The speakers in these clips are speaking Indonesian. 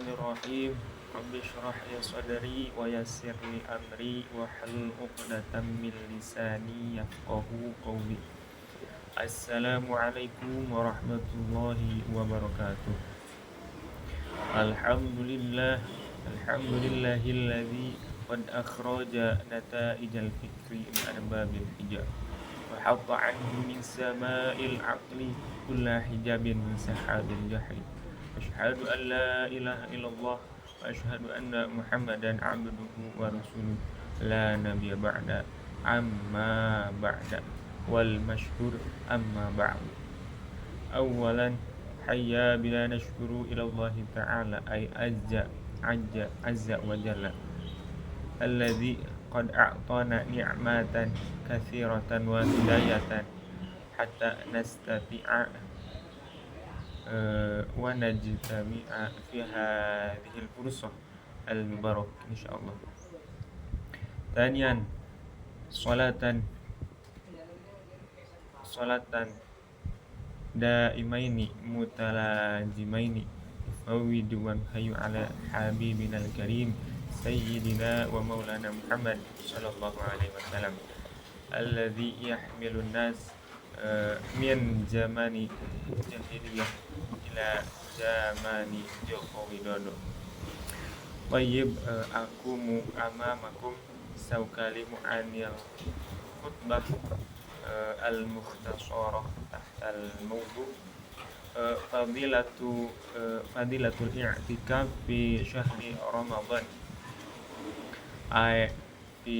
Bismillahirrahmanirrahim. Rabbi shrah li sadri wa yassir li amri wahlul 'uqdatam min lisani yafqahu qawli. Assalamualaikum warahmatullahi wabarakatuh. Alhamdulillahilladzi qad akhraja nata'ijal fikri min arbabil hijab wa hatta anhu min sama'il aqli kulla hijabin min sahabil jahli. Asyhadu an la ilaha illallah wa asyhadu anna Muhammadan abduhu wa rasuluh la nabiyya ba'da amma ba'da wal masyhur amma ba'du. Awalan hayya bila nashkuru ila Allah ta'ala ay azza wa jalla alladzi qad a'tana ni'matan katsiratan wa hidayatan hatta nastati'a wa najtami'a fi hadhil fursah al-mubarak insyaallah. Taniyan salatan daimaini mutalazimaini fawwidu wa hayyu ala habibinal karim sayyidina wa maulana Muhammad sallallahu alaihi wasallam alladzi yahmilun nas min zamani jahiliyah ila zamani Jokowi Dodo. Tayyib akumu amamakum saukalimu anil khutbah al-mukhtasarah tahtal mawdu fadilatul i'tikaf fi syahri Ramadan ay fi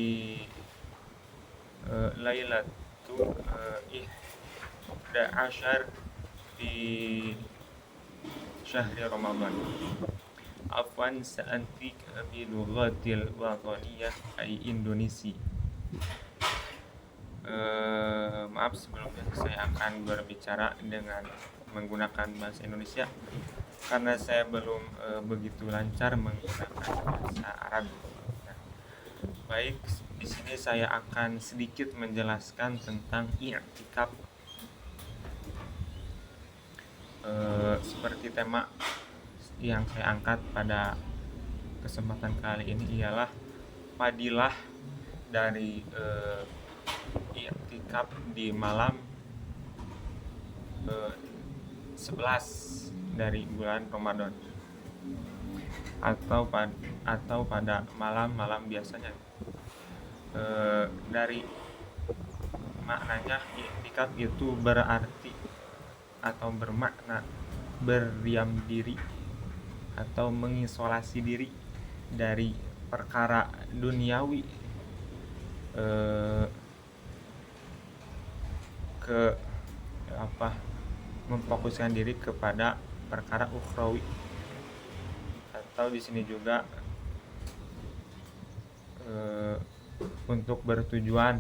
lailatu ihda asyar fi syahri Ramadan. Afwan sa'antik bi lughatil wataniyah ay Indonesia. Maaf sebelumnya saya akan berbicara dengan menggunakan bahasa Indonesia karena saya belum begitu lancar menggunakan bahasa Arab. Nah, baik, di sini saya akan sedikit menjelaskan tentang i'tikaf. Seperti tema yang saya angkat pada kesempatan kali ini ialah fadilah dari i'tikaf di malam 11 dari bulan Ramadan atau pada malam-malam biasanya. Dari maknanya i'tikaf itu berarti atau bermakna berdiam diri atau mengisolasi diri dari perkara duniawi memfokuskan diri kepada perkara ukhrawi, atau di sini juga untuk bertujuan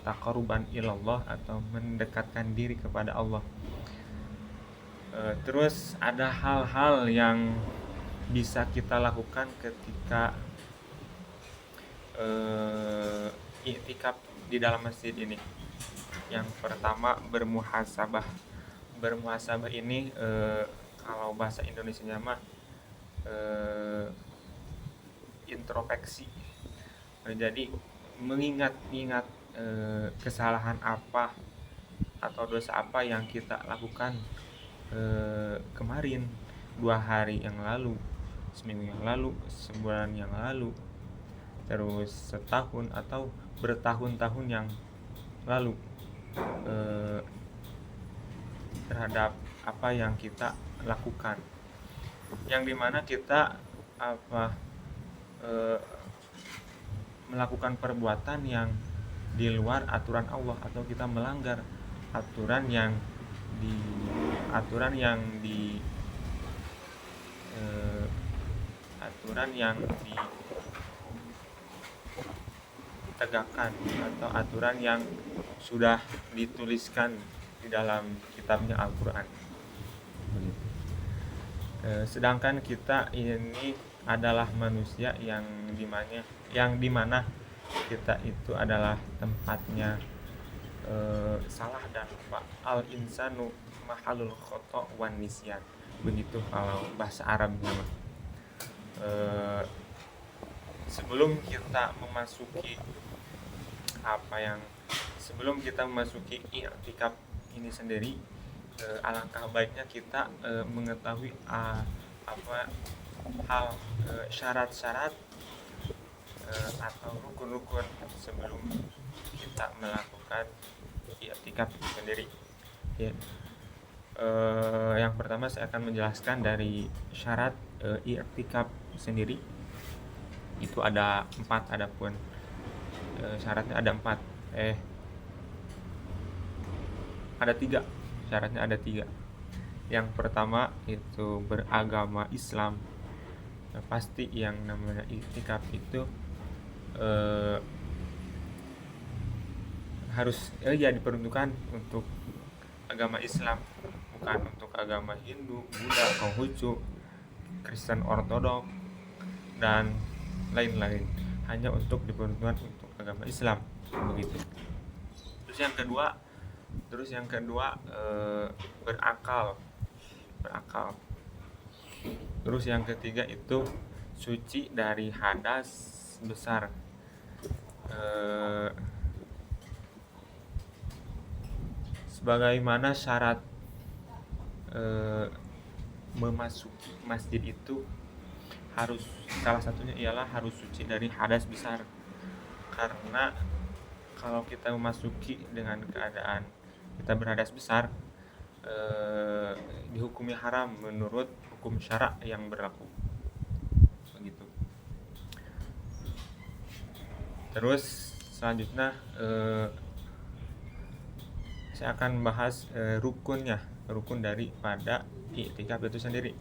taqarruban ilallah atau mendekatkan diri kepada Allah. Terus ada hal-hal yang bisa kita lakukan ketika i'tikaf di dalam masjid ini. Yang pertama, bermuhasabah. Bermuhasabah ini kalau bahasa Indonesianya mah introspeksi. Jadi mengingat-ingat kesalahan apa atau dosa apa yang kita lakukan kemarin, 2 hari yang lalu, seminggu yang lalu, sebulan yang lalu, terus setahun atau bertahun-tahun yang lalu, terhadap apa yang kita lakukan, yang dimana kita melakukan perbuatan yang di luar aturan Allah atau kita melanggar aturan yang ditegakkan atau aturan yang sudah dituliskan di dalam kitabnya Al-Quran. Sedangkan kita ini adalah manusia yang dimana kita itu adalah tempatnya salah dan lupa. Al insanu mahalul khata' wan nisyan. begitu kalau bahasa Arabnya mah. Eh, sebelum kita memasuki apa yang sebelum kita memasuki i'tikaf ini sendiri, alangkah baiknya kita mengetahui apa hal syarat-syarat atau rukun-rukun sebelum kita melakukan i'tikaf itu sendiri. Ya. Yang pertama saya akan menjelaskan dari syarat i'tikaf sendiri. Itu ada 4, adapun syaratnya ada 4. Ada 3. Syaratnya ada 3. Yang pertama itu beragama Islam. Nah, pasti yang namanya i'tikaf itu harus ya diperuntukkan untuk agama Islam, bukan untuk agama Hindu, Buddha, Konghucu, Kristen Ortodok dan lain-lain. Hanya untuk diperuntukkan untuk agama Islam, begitu. Terus yang kedua berakal. Terus yang ketiga itu suci dari hadas besar. Sebagaimana syarat memasuki masjid itu harus, salah satunya ialah harus suci dari hadas besar. Karena kalau kita memasuki dengan keadaan kita berhadas besar, dihukumi haram menurut hukum syara yang berlaku, begitu. Terus selanjutnya saya akan membahas rukun daripada i'tikaf itu sendiri.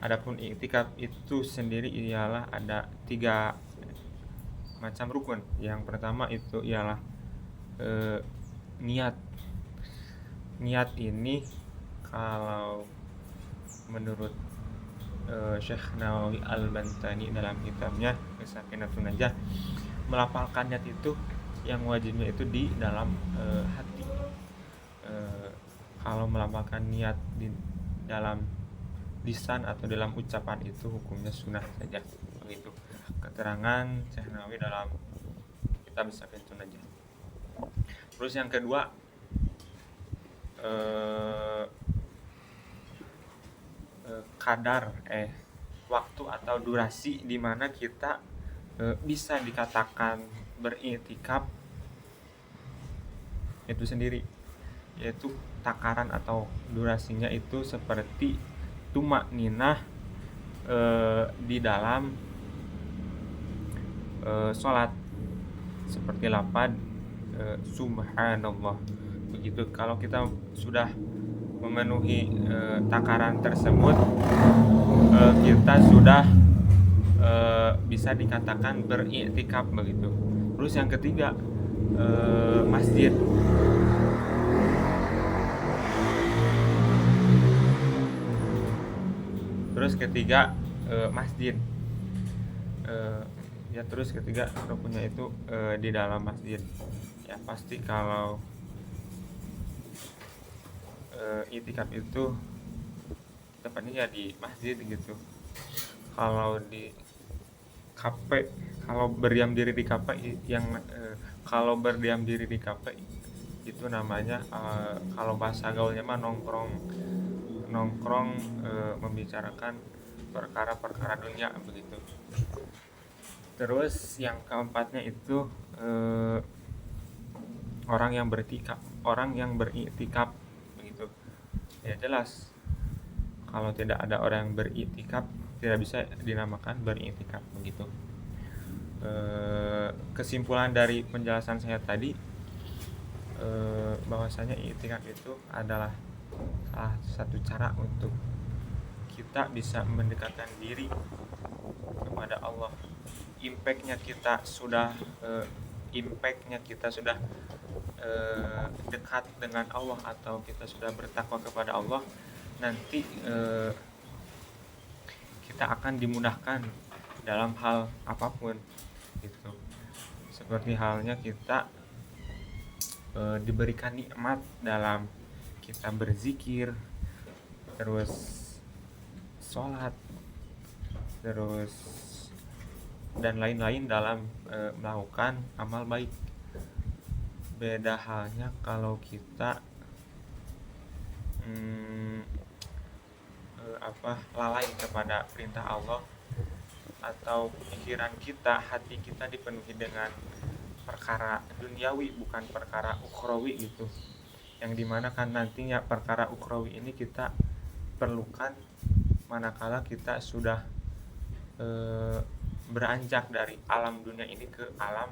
Adapun i'tikaf itu sendiri ialah ada 3 macam rukun. Yang pertama itu ialah niat. Niat ini kalau menurut Syekh Nawawi Al-Bantani dalam kitabnya Safinatun Najah, melafalkan niat itu yang wajibnya itu di dalam hati. Kalau melafalkan niat di dalam lisan atau dalam ucapan itu hukumnya sunnah saja, begitu keterangan Syekh Nawawi dalam kitab Safinatun Najah. Terus yang kedua kadar waktu atau durasi di mana kita bisa dikatakan beriktikaf itu sendiri, yaitu takaran atau durasinya itu seperti tumakninah di dalam sholat, seperti lafaz subhanallah, begitu. Kalau kita sudah memenuhi takaran tersebut, kita sudah bisa dikatakan beriktikaf, begitu. Terus yang ketiga masjid. Terus ketiga masjid. Terus ketiga rukunnya itu di dalam masjid. Ya pasti kalau i'tikaf itu tepatnya ya di masjid gitu. Kalau di kafe, kalau berdiam diri di kafe kalau berdiam diri di kafe itu namanya kalau bahasa gaulnya mah nongkrong membicarakan perkara-perkara dunia, begitu. Terus yang keempatnya itu orang yang beriktikaf, begitu. Ya jelas kalau tidak ada orang yang beriktikaf tidak bisa dinamakan beriktikaf, begitu. Kesimpulan dari penjelasan saya tadi bahwasanya i'tikaf itu adalah salah satu cara untuk kita bisa mendekatkan diri kepada Allah. Impactnya kita sudah dekat dengan Allah atau kita sudah bertakwa kepada Allah, nanti kita akan dimudahkan dalam hal apapun gitu. Seperti halnya kita diberikan nikmat dalam kita berzikir, terus sholat, terus dan lain-lain dalam melakukan amal baik. Beda halnya kalau kita lalai kepada perintah Allah, atau pikiran kita, hati kita dipenuhi dengan perkara duniawi bukan perkara ukhrawi gitu, yang dimana kan nantinya perkara ukhrawi ini kita perlukan manakala kita sudah beranjak dari alam dunia ini ke alam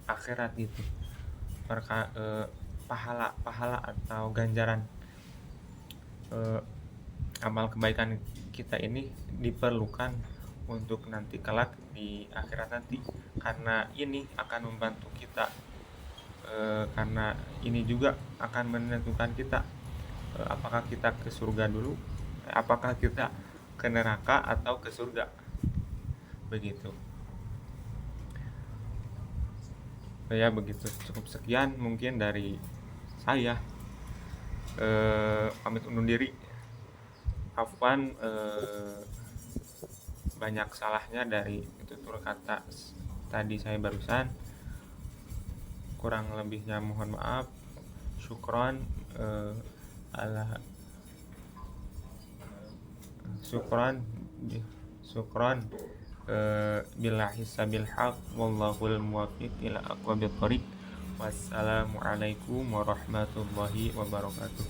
akhirat gitu. Pahala atau ganjaran amal kebaikan kita ini diperlukan untuk nanti kelak di akhirat nanti, karena ini akan membantu kita, karena ini juga akan menentukan kita apakah kita ke surga dulu, apakah kita ke neraka atau ke surga, begitu ya. Begitu, cukup sekian mungkin dari saya. Pamit undur diri. Afwan, banyak salahnya dari tutur kata tadi saya barusan, kurang lebihnya mohon maaf. Syukron ala syukron billahi sabil haq wallahul muwaffiq ila aqwamit thoriq. Wassalamualaikum warahmatullahi wabarakatuh.